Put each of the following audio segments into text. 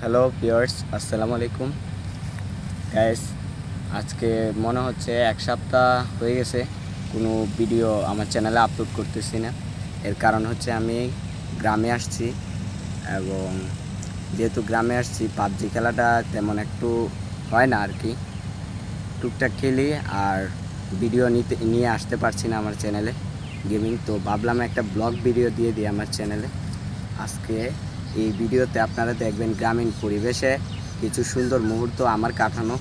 Hello viewers, আসসালামু আলাইকুম guys. আজকে মনে হচ্ছে এক সপ্তাহ হয়ে গেছে কোনো ভিডিও আমার চ্যানেলে আপলোড করতেছি না। এর কারণ হচ্ছে আমি গ্রামে আসছি, এবং যেহেতু গ্রামে আসছি পাবজি খেলাটা তেমন একটু হয় না আর কি। টুকটাক খেলি আর ভিডিও নিয়ে আসতে পারছি না আমার চ্যানেলে গেমিং। তো ভাবলাম একটা ব্লগ ভিডিও দিয়ে দিই আমার চ্যানেলে। আজকে এই ভিডিওতে আপনারা দেখবেন গ্রামীণ পরিবেশে কিছু সুন্দর মুহূর্ত আমার কাটানো।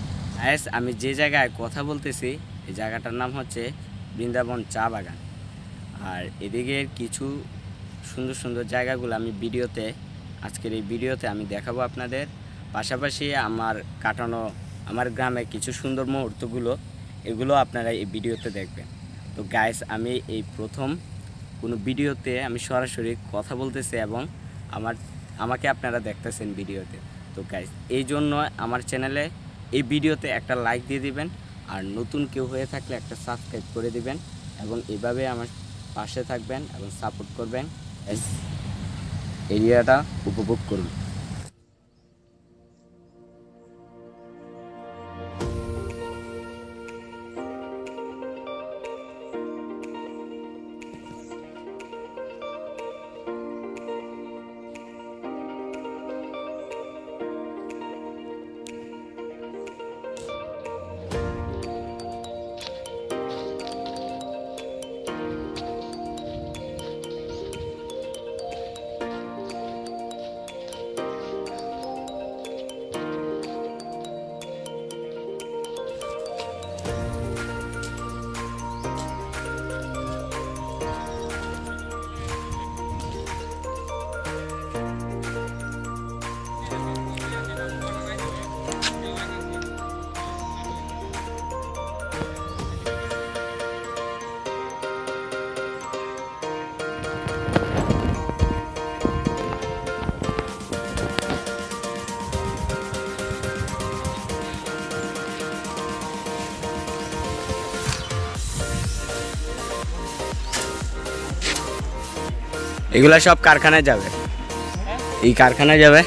আমি যে জায়গায় কথা বলতেছি এই জায়গাটার নাম হচ্ছে বৃন্দাবন চা বাগান। আর এদিকের কিছু সুন্দর সুন্দর জায়গাগুলো আমি আজকের এই ভিডিওতে আমি দেখাবো আপনাদের। পাশাপাশি আমার গ্রামে কিছু সুন্দর মুহূর্তগুলো এগুলো আপনারা এই ভিডিওতে দেখবেন। তো গাইস, আমি এই প্রথম কোনো ভিডিওতে আমি সরাসরি কথা বলতেছি এবং আমাকে আপনারা দেখতেছেন ভিডিওতে। তো গাইস, এই জন্য আমার চ্যানেলে এই ভিডিওতে একটা লাইক দিয়ে দিবেন, আর নতুন কেউ হয়ে থাকলে একটা সাবস্ক্রাইব করে দিবেন, এবং এভাবে আমার পাশে থাকবেন এবং সাপোর্ট করবেন। এরিয়াটা উপভোগ করুন। এগুলা সব কারখানায় যাবে, এই কারখানায় যাবে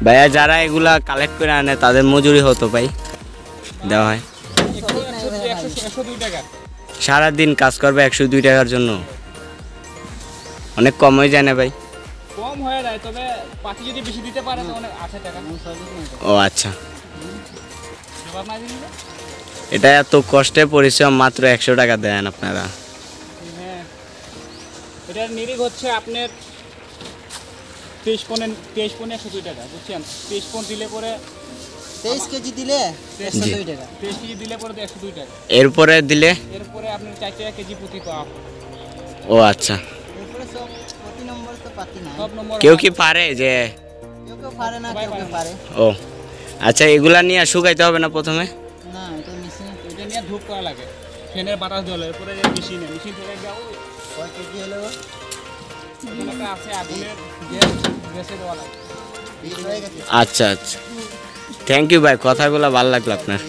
ভাইয়া। যারা এগুলা কালেক্ট করে আনে তাদের মজুরি হতো ভাই দেওয়া হয়। সারাদিন কাজ করবে 102 টাকার জন্য, অনেক কম হয়ে যায় না ভাই? কম হয়ে যায়, তবে পাখি যদি বেশি দিতে পারে তো অনেক 8 টাকা। ও আচ্ছা, এটা এত কষ্টে পরিশ্রম, মাত্র 100 টাকা দেন আপনারা। এটার নিরিখ হচ্ছে আপনার 23 পনে 102 টাকা, বুঝছেন? 23 পন দিলে পরে 23 কেজি দিলে 102 টাকা। 23 কেজি দিলে পরে 102 টাকা। এরপরে দিলে এরপরে আপনার 4 টাকা কেজি প্রতি পাওয়া। ও আচ্ছা, এরপরে সব প্রতি নম্বর তো পাতি না, সব নম্বর কেউ কি পারে যে? কেউ পারে না, কেউ পারে। ও আচ্ছা, এগুলা নিয়ে শুকাইতে হবে না প্রথমে? না, এটা মেশিনে, এটা নিয়ে ধূপ করা লাগে, ফ্যানের বাতাস জলে। এরপরে মেশিন থেকে যাও। কয় কেজি হলো? একটা আছে আগুনের গ্যাসে দেওয়া লাগে। হয়ে গেছে। আচ্ছা আচ্ছা, থ্যাংক ইউ ভাই, কথাগুলো ভালো লাগলো আপনার।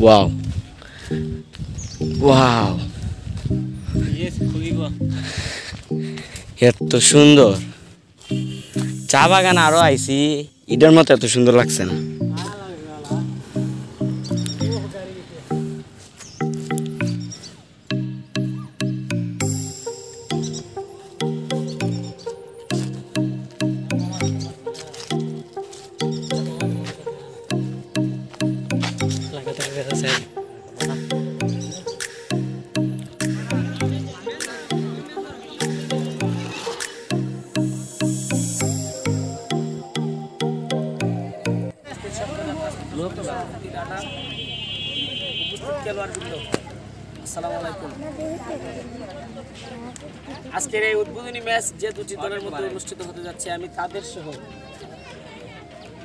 ওয়াও ওয়াও, এত সুন্দর চা বাগান। আরো আইছি, এটার মতো এত সুন্দর লাগছে না। খেলোয়াড়বৃন্দ, আসসালামু আলাইকুম। আজকের এই উদ্বোধনী ম্যাচ যে দুটি দলের মধ্যে অনুষ্ঠিত হতে যাচ্ছে, আমি তাদের সহ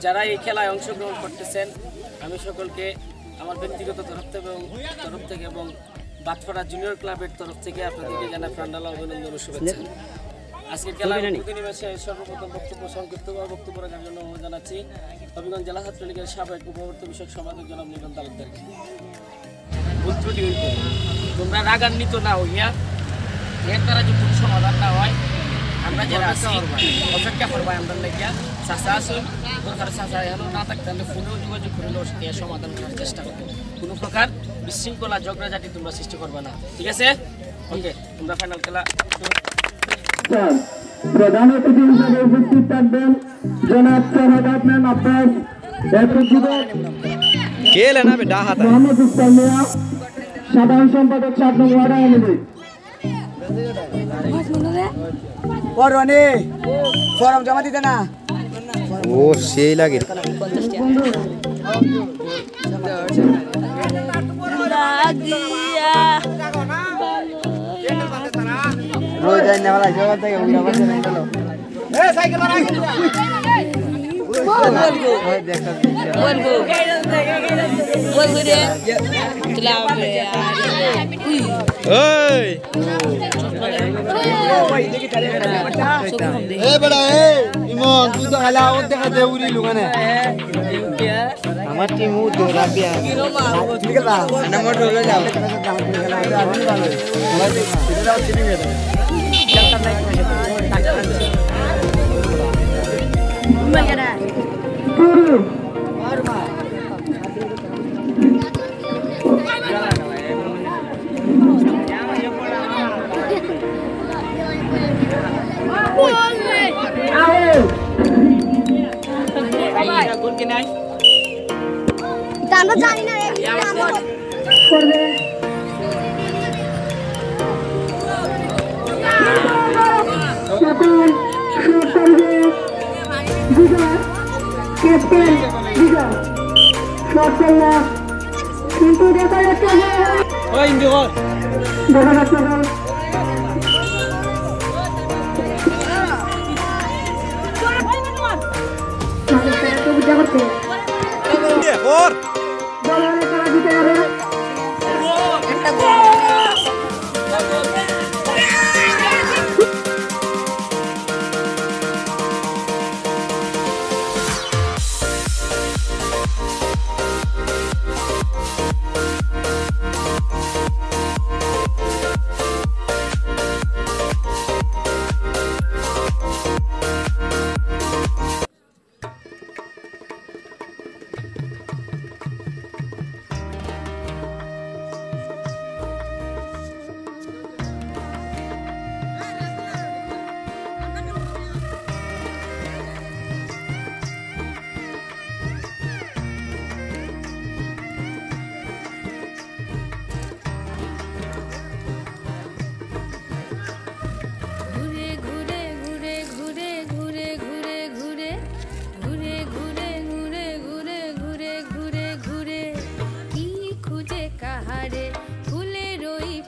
যারা এই খেলায় অংশগ্রহণ করতেছেন আমি সকলকে আমার ব্যক্তিগত তরফ থেকে এবং বাতপাড়া জুনিয়র ক্লাবের তরফ থেকে আপনাদেরকে জানাই প্রাণঢালা অভিনন্দন ও শুভেচ্ছা। আজকের খেলার উদ্বোধনী ম্যাচে সর্বপ্রথম সংক্ষিপ্ত বক্তব্য রাখার জন্য অনুরোধ জানাচ্ছি হবিগঞ্জ জেলা ছাত্রলীগের সাবেক উপবর্তী বিষয়ক সম্পাদক জনাব নিগম তালুকদারকে। ভুল ত্রুটি হইত, তোমরা রাগান্বিত না হইয়া এর দ্বারা যদি সমাধান না হয় আমরা যারা আছি অপেক্ষা করবো আমরা লেগিয়া চাষা আসুন দরকার চাষা এখন না থাকতে হলে ফোনেও যোগাযোগ করলেও এর সমাধান করার চেষ্টা করবো। কোনো প্রকার বিশৃঙ্খলা ঝগড়াঝাটি তোমরা সৃষ্টি করবে না, ঠিক আছে? ওকে, তোমরা ফাইনাল খেলা। প্রধান অতিথি হিসেবে উপস্থিত থাকবেন জনাব সভাপতি আব্বাস, মোহাম্মদ ইসলাম মিয়া, সাধারণ সম্পাদক 7 নং ওয়ার্ড আওয়ামী লীগ। ফর্ম জমা দিতে না ও সেই লাগে রোজ যাই না ভাই জগৎ থেকে উড়া বসে নাই চলো এ সাইকেল মারা আমার টিম রাবিয়া আমরা জানি না কিন্তু দেখা যাচ্ছে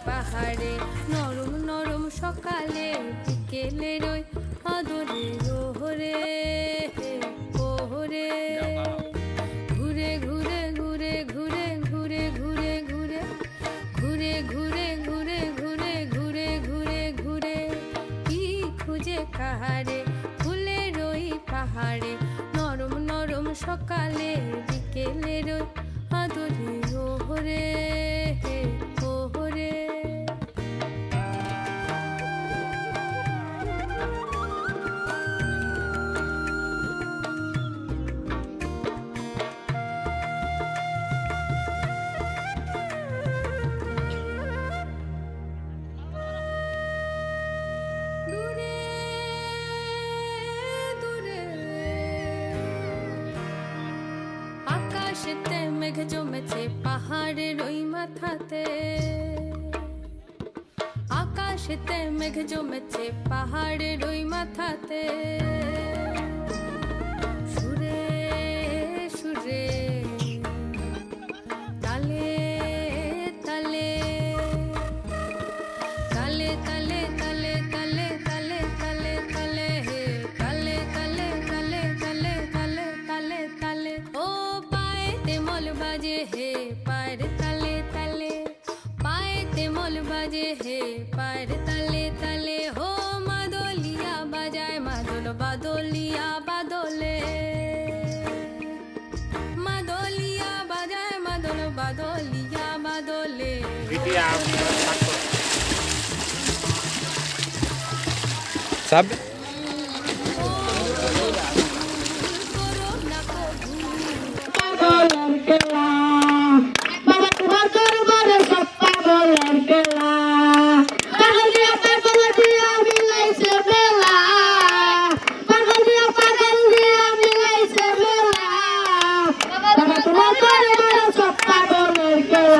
পাহাড়ে নরম নরম সকালে বিকেলে রই আদরে ওহরে ওহরে ঘুরে ঘুরে ঘুরে ঘুরে ঘুরে ঘুরে ঘুরে ঘুরে ঘুরে ঘুরে ঘুরে ঘুরে ঘুরে ঘুরে কি খুঁজে কাহারে ফুলে রই পাহাড়ে নরম নরম সকালে বিকেলে রই আদরে ওহরে ওহরে। আকাশেতে মেঘ জমেছে পাহাড়ের ওই মাথাতে আকাশেতে মেঘ জমেছে পাহাড়ের ওই মাথাতে সুরে সুরে তালে तले तले तले तले तले तले हे तले तले तले तले तले तले तले ओ पाए ते मोल बाजे हे पैर तले तले पाए ते मोल बाजे हे पैर तले तले हो मादोलिया बजाए मादोल बादोलिया बादोले मादोलिया बजाए मादोल बादोलिया बादोले Sabe? বাবা তোমার দরবারে সব পাগলের খেলা পাগল দিয়া মিলাইছে বেলা পাগল দিয়া মিলাইছে বেলা বাবা তোমার দরবারে সব পাগলের খেলা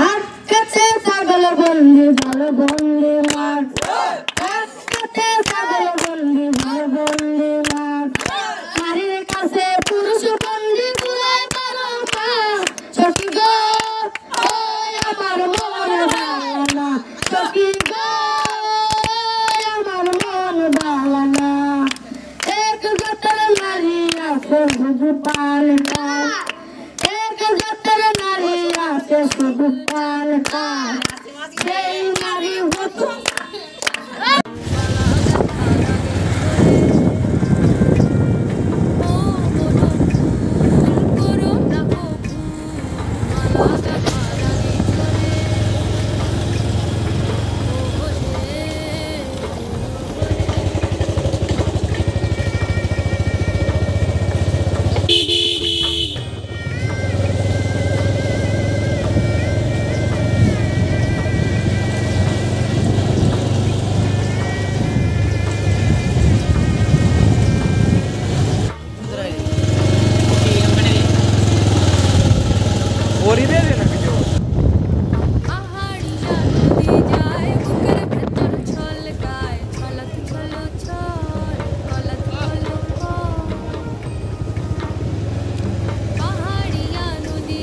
আর কাছে ছাগল বন্দি ভালো বন্দি মার কাছে ছাগল বন্দি ভালো বন্দি মার মারির কাছে পুরুষ বন্দি ঘুরাই পারো না সখী গো ওই আমার মন বালানা সখী গো আমার মন বালানা এক জাতের নারী আছে শুধু পালকা এক জাতের নারী আছে শুধু পালকা সেই নারী হতো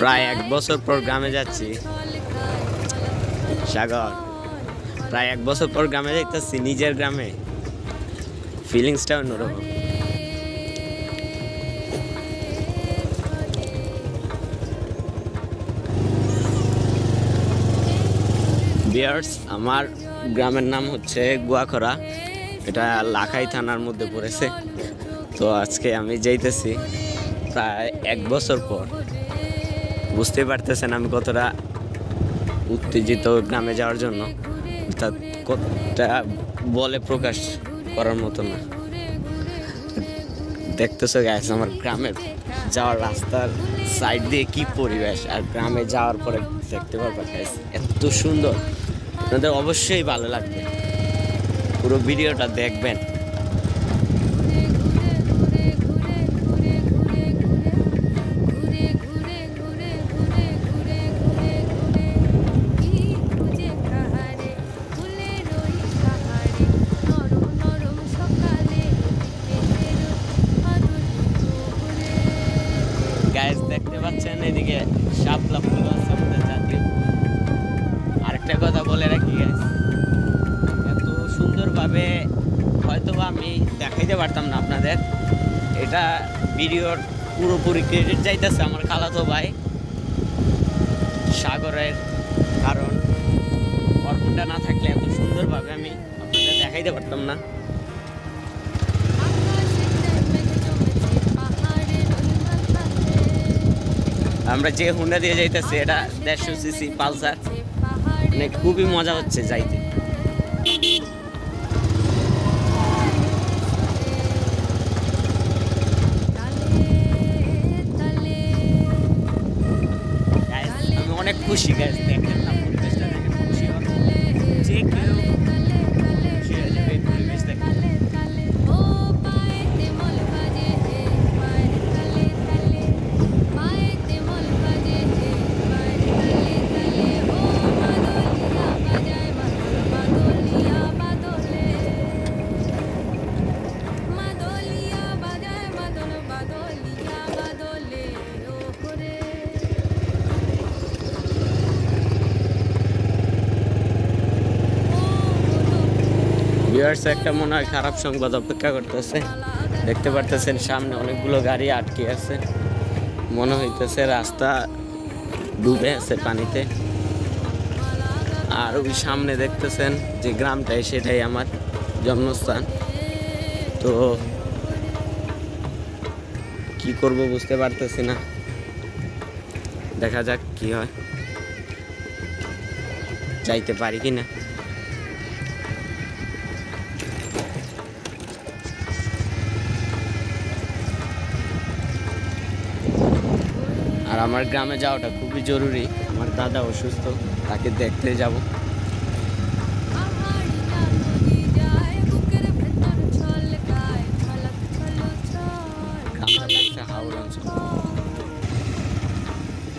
প্রায় 1 বছর পর গ্রামে যাচ্ছি সাগর প্রায় 1 বছর পর গ্রামে যাইতেছি নিজের গ্রামে ফিলিংসটা অন্যরকম ভিউয়ার্স আমার গ্রামের নাম হচ্ছে গুয়াখরা এটা লাখাই থানার মধ্যে পড়েছে তো আজকে আমি যাইতেছি প্রায় 1 বছর পর বুঝতে পারতেছেন আমি কতটা উত্তেজিত গ্রামে যাওয়ার জন্য অর্থাৎ কতটা বলে প্রকাশ করার মতো না দেখতেছো গাইস আমার গ্রামের যাওয়ার রাস্তার সাইড দিয়ে কি পরিবেশ আর গ্রামে যাওয়ার পরে দেখতে পারবা গাইস এত সুন্দর আপনাদের অবশ্যই ভালো লাগবে পুরো ভিডিওটা দেখবেন দেখতে পাচ্ছেন এদিকে শাপলা ফুল আছে আমাদের জাতীয় আরেকটা কথা বলে রাখি গাইস এত সুন্দরভাবে হয়তোবা আমি দেখাইতে পারতাম না আপনাদের এটা ভিডিওর পুরোপুরি ক্রেডিট যাইতেছে আমার খালাতো ভাই সাগরের কারণ অর্পণটা না থাকলে এত সুন্দরভাবে আমি আপনাদের দেখাইতে পারতাম না আমরা যে হুন্ডা দিয়ে যাইতেছি এটা 150 সিসি পালসার মানে খুবই মজা হচ্ছে যাইতে আমি অনেক খুশি গাইস দেখেন না পরিবেশটা দেখেন খুশি হওয়ার যে কেউ খুশি হয়ে যাবে এই পরিবেশ দেখে ভিউয়ার্স একটা মনে হয় খারাপ সংবাদ অপেক্ষা করতেছে। দেখতে পারতেছেন সামনে অনেকগুলো গাড়ি আটকে আছে, মনে হইতেছে রাস্তা ডুবে আছে পানিতে। আর ওই সামনে দেখতেছেন যে গ্রামটাই, সেটাই আমার জন্মস্থান। তো কি করব বুঝতে পারতেছি না, দেখা যাক কি হয়, যাইতে পারি কিনা। আর আমার গ্রামে যাওয়াটা খুবই জরুরি, আমার দাদা অসুস্থ, তাকে দেখতে যাব।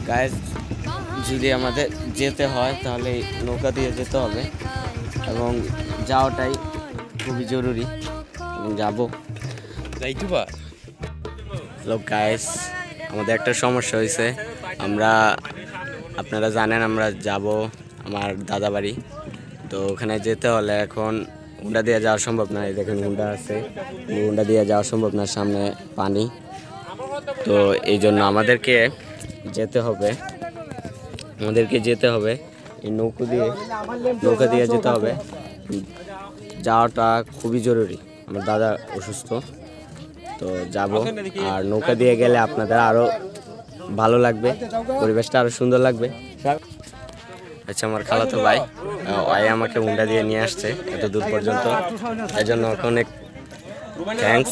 গাইস, যদি আমাদের যেতে হয় তাহলে নৌকা দিয়ে যেতে হবে এবং যাওয়াটাই খুবই জরুরি এবং যাবো। হ্যালো গাইস, আমাদের একটা সমস্যা হয়েছে। আপনারা জানেন আমরা যাব আমার দাদা বাড়ি, তো ওখানে যেতে হলে এখন হুন্ডা দিয়ে যাওয়া সম্ভব না। এই দেখেন হুন্ডা আছে, হুন্ডা দিয়ে যাওয়া সম্ভব না, সামনে পানি। তো এই জন্য আমাদেরকে যেতে হবে এই নৌকা দিয়ে যেতে হবে। যাওয়াটা খুবই জরুরি, আমার দাদা অসুস্থ, তো যাব। আর নৌকা দিয়ে গেলে আপনাদের আরও ভালো লাগবে, পরিবেশটা আরও সুন্দর লাগবে। আচ্ছা, আমার খালাতো ভাই আমাকে হুন্ডা দিয়ে নিয়ে আসছে এত দূর পর্যন্ত, এর জন্য অনেক থ্যাঙ্কস।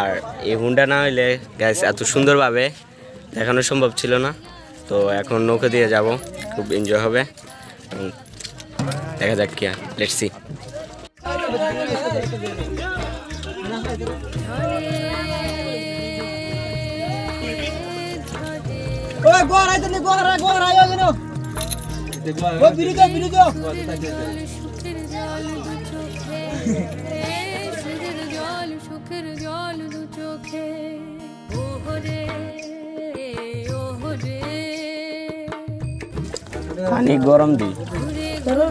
আর এই হুন্ডা না হইলে গাইস এত সুন্দরভাবে দেখানো সম্ভব ছিল না। তো এখন নৌকা দিয়ে যাব, খুব এনজয় হবে এবং দেখা যাক কি, লেটস সি। সুখের জল দু চোখে, ওহরে ওহরে পানি গরম দি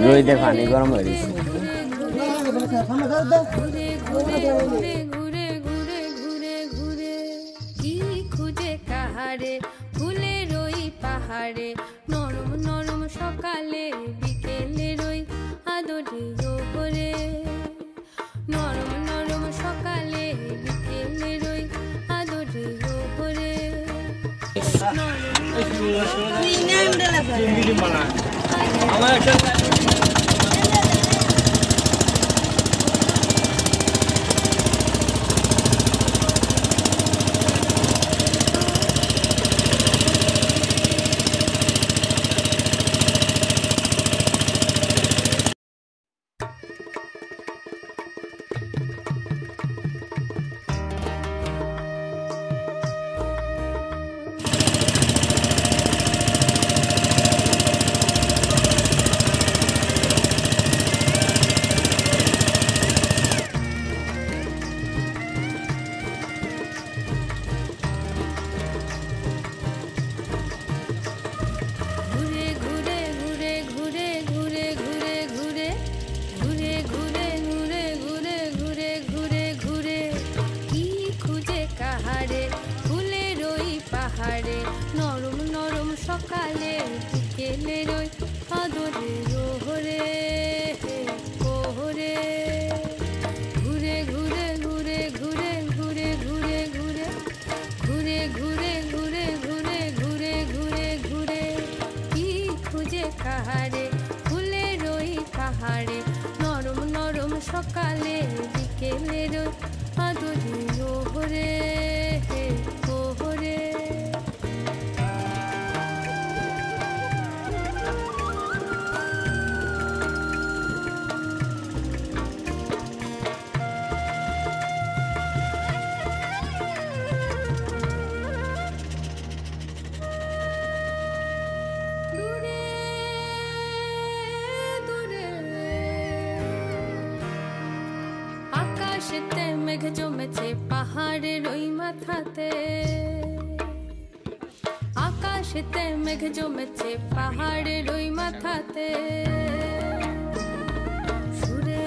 রইতে, পানি গরম হয়ে গেছে। ঘুরে ঘুরে ঘুরে ঘুরে ঘুরে কি খুঁজে কাহারে, ফুলের ওই পাহাড়ে, নরম নরম সকালে বিকেলের ওই আদরে ওপরে, নরম নরম সকালে বিকেলের ওই আদরে ওপরে। পাহাড়ে, নরম নরম সকালে বিকেলের ওই আদরে ওহরে ওহরে, ঘুরে ঘুরে ঘুরে ঘুরে ঘুরে ঘুরে ঘুরে ঘুরে ঘুরে ঘুরে ঘুরে ঘুরে ঘুরে ঘুরে কি খুঁজে কাহারে, ফুলের ওই পাহাড়ে, নরম নরম সকালে বিকেলের ওই আদরে ওহরে ওহরে। আকাশেতে মেঘ জমেছে পাহাড়ের ওই মাথাতে, আকাশেতে মেঘ জমেছে পাহাড়ের ওই মাথাতে, সুরে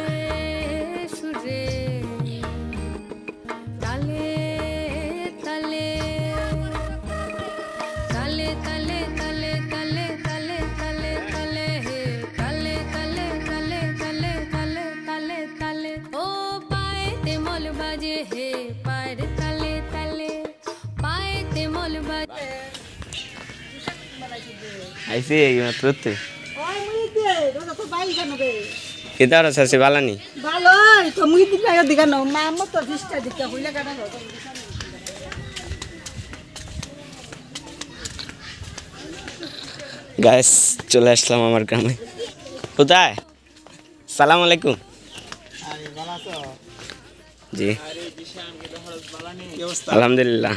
বাজে আইসি মাত্র তুই কেতা আছে বালানি ভালো তো মুই দিকে দিকে না মা মত তো ফিস্টা দিকে হইলে কাটা গাইস চলে আসলাম আমার গ্রামে কোথায় সালাম আলাইকুম জি আলহামদুলিল্লাহ